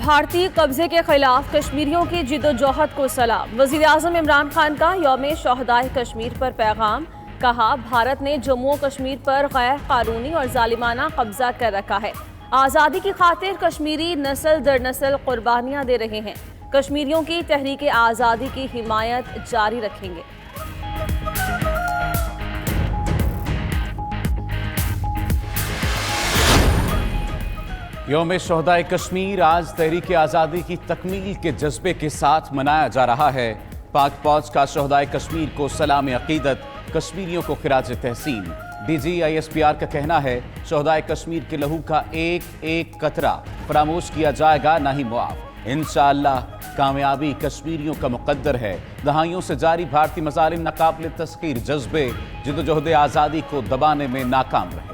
भारतीय कब्जे के खिलाफ कश्मीरियों की जिद्दोजहद को सलाम। वज़ीर-ए-आज़म इमरान खान का यौम शोहदाए कश्मीर पर पैगाम। कहा, भारत ने जम्मू और कश्मीर पर गैर कानूनी और जालिमाना कब्जा कर रखा है। आज़ादी की खातिर कश्मीरी नस्ल दर नस्ल कुर्बानियां दे रहे हैं। कश्मीरियों की तहरीक आज़ादी की हिमायत जारी रखेंगे। यौम शोहदाए कश्मीर आज तहरीक आज़ादी की तकमील के जज्बे के साथ मनाया जा रहा है। पाक फौज का शोहदाए कश्मीर को सलाम अकीदत, कश्मीरियों को खिराज तहसीन। DG ISPR का कहना है, शोहदाए कश्मीर के लहू का एक एक कतरा फरामोश किया जाएगा, ना ही मुआफ। इंशाअल्लाह कामयाबी कश्मीरियों का मुकद्दर है। दहाइयों से जारी भारतीय मज़ालिम नाकाबिल तस्खीर जज्बे जिद्दोजहद आज़ादी को दबाने में नाकाम रहे।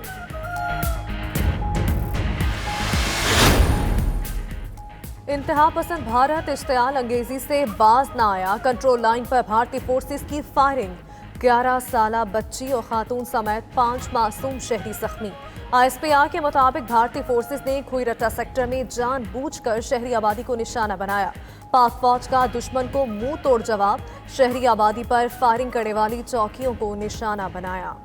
इंतहा पसंद भारत इश्तियाल अंगेजी से बाज न आया। कंट्रोल लाइन पर भारतीय फोर्सेस की फायरिंग। 11 साला बच्ची और खातून समेत 5 मासूम शहरी जख्मी। ISPR के मुताबिक भारतीय फोर्सेस ने खुईरट्टा सेक्टर में जानबूझकर शहरी आबादी को निशाना बनाया। पाक फौज का दुश्मन को मुंह तोड़ जवाब। शहरी आबादी पर फायरिंग करने वाली चौकियों को निशाना बनाया।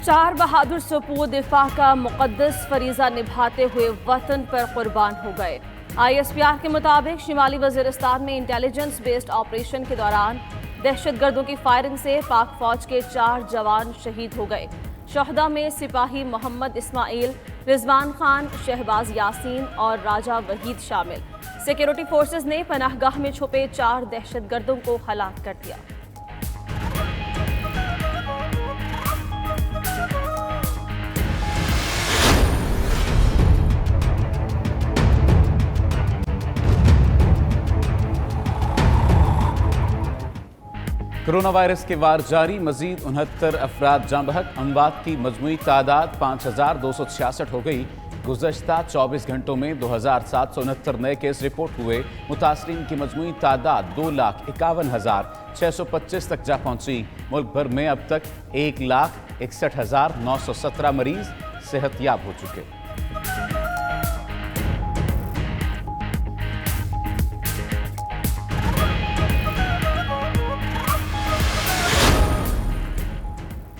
चार बहादुर सपूत दिफा का मुकद्दस फरीजा निभाते हुए वतन पर कुर्बान हो गए। ISPR के मुताबिक शिमाली वजीरिस्तान में इंटेलिजेंस बेस्ड ऑपरेशन के दौरान दहशतगर्दों की फायरिंग से पाक फौज के 4 जवान शहीद हो गए। शहदा में सिपाही मोहम्मद इस्माइल, रिजवान खान, शहबाज यासीन और राजा वहीद शामिल। सिक्योरिटी फोर्सेस ने पनाहगाह में छुपे 4 दहशतगर्दों को हलाक कर दिया। कोरोना वायरस के वार जारी, मजीद 69 अफराद जाँ बहक। अमवात की मजमूई तादाद 5266 हो गई। गुज़श्ता 24 घंटों में 2769 नए केस रिपोर्ट हुए। मुतासरीन की मजमूई तादाद 2,51,625 तक जा पहुंची। मुल्क भर में अब तक 1,61,917 मरीज सेहतयाब हो चुके।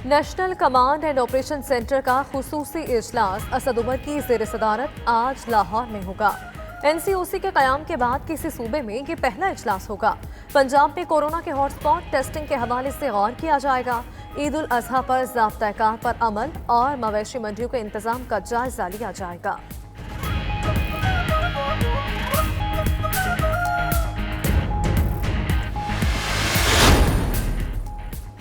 National command and operation centre का खुसूसी इजलास असद उमर की ज़ेर सदारत आज लाहौर में होगा। NCOC के कयाम के बाद किसी सूबे में ये पहला इजलास होगा। पंजाब में कोरोना के हॉटस्पॉट टेस्टिंग के हवाले से गौर किया जाएगा। ईद उल अजहा पर ज़ाब्ता-ए-कार पर अमल और मवेशी मंडियों के इंतजाम का जायजा लिया जाएगा।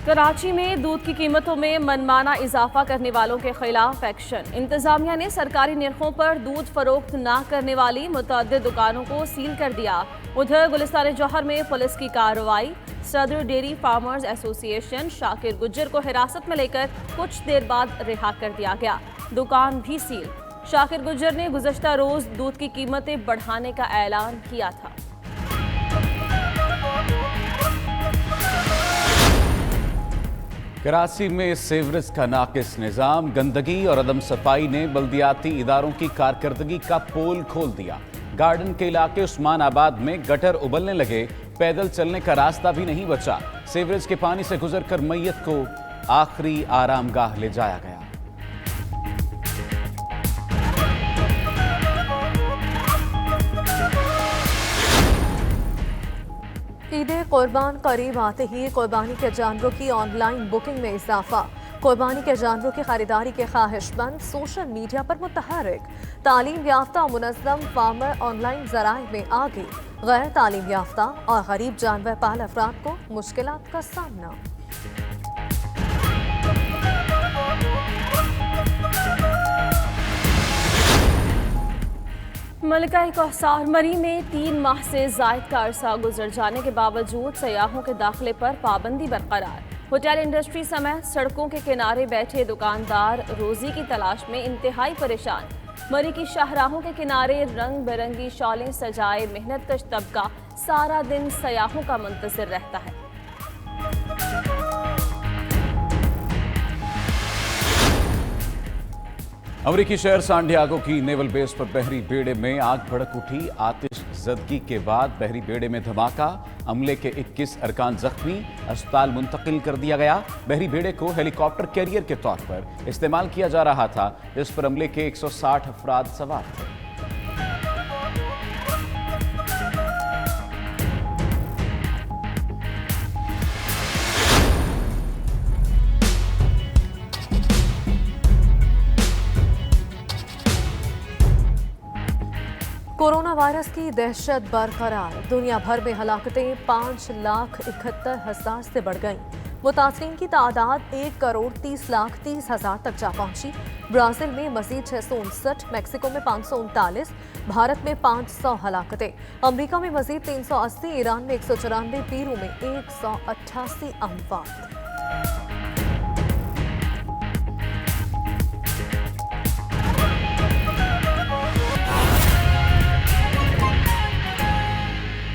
कराची में दूध की कीमतों में मनमाना इजाफा करने वालों के खिलाफ एक्शन। इंतजामिया ने सरकारी निर्खों पर दूध फरोख्त न करने वाली मुतअद्दिद दुकानों को सील कर दिया। उधर गुलिस्तान जौहर में पुलिस की कार्रवाई। सदर dairy farmers association Shakir Gujjar को हिरासत में लेकर कुछ देर बाद रिहा कर दिया गया। दुकान भी सील। शाकिर गुज्जर ने गुज़श्ता रोज दूध की कीमतें बढ़ाने का ऐलान किया था। कराची में सीवरेज का नाकिस निज़ाम, गंदगी और अदम सफाई ने बल्दियाती इदारों की कारकर्दगी का पोल खोल दिया। गार्डन के इलाके उस्मान आबाद में गटर उबलने लगे। पैदल चलने का रास्ता भी नहीं बचा। सीवरेज के पानी से गुजरकर मैयत को आखिरी आरामगाह ले जाया गया। ईद कुर्बान करीब आते ही कुर्बानी के जानवरों की ऑनलाइन बुकिंग में इजाफा। कुर्बानी के जानवरों की खरीदारी के ख्वाहिशमंद सोशल मीडिया पर मुतहरिक। तालीम याफ्ता और मुनज़्ज़म फार्मर ऑनलाइन ज़राए में आगे। गैर तालीम याफ्ता और गरीब जानवर पाल अफराद को मुश्किलात का सामना। मलिका कौसार मरी में 3 माह से जायद का अरसा गुजर जाने के बावजूद सयाहों के दाखिले पर पाबंदी बरकरार। होटल इंडस्ट्री समेत सड़कों के किनारे बैठे दुकानदार रोजी की तलाश में इंतहाई परेशान। मरी की शाहराहों के किनारे रंग बिरंगी शॉलें सजाए मेहनतकश तबका सारा दिन सयाहों का मुंतज़िर रहता है। अमेरिकी शहर सैन डिएगो की नेवल बेस पर बहरी बेड़े में आग भड़क उठी। आतिशज़दगी के बाद बहरी बेड़े में धमाका, अमले के 21 अरकान जख्मी, अस्पताल मुंतकिल कर दिया गया। बहरी बेड़े को हेलीकॉप्टर कैरियर के तौर पर इस्तेमाल किया जा रहा था, जिस पर अमले के 160 अफराद सवार थे। कोरोना वायरस की दहशत बरकरार, दुनिया भर में हलाकतें 5,71,000 से बढ़ गईं। मुतासरीन की तादाद 1,30,30,000 तक जा पहुंची। ब्राजील में मजीद 659, मैक्सिको में 539, भारत में 500 हलाकतें, अमेरिका में मजीद 380, ईरान में 194, पेरू में 188 अमवात।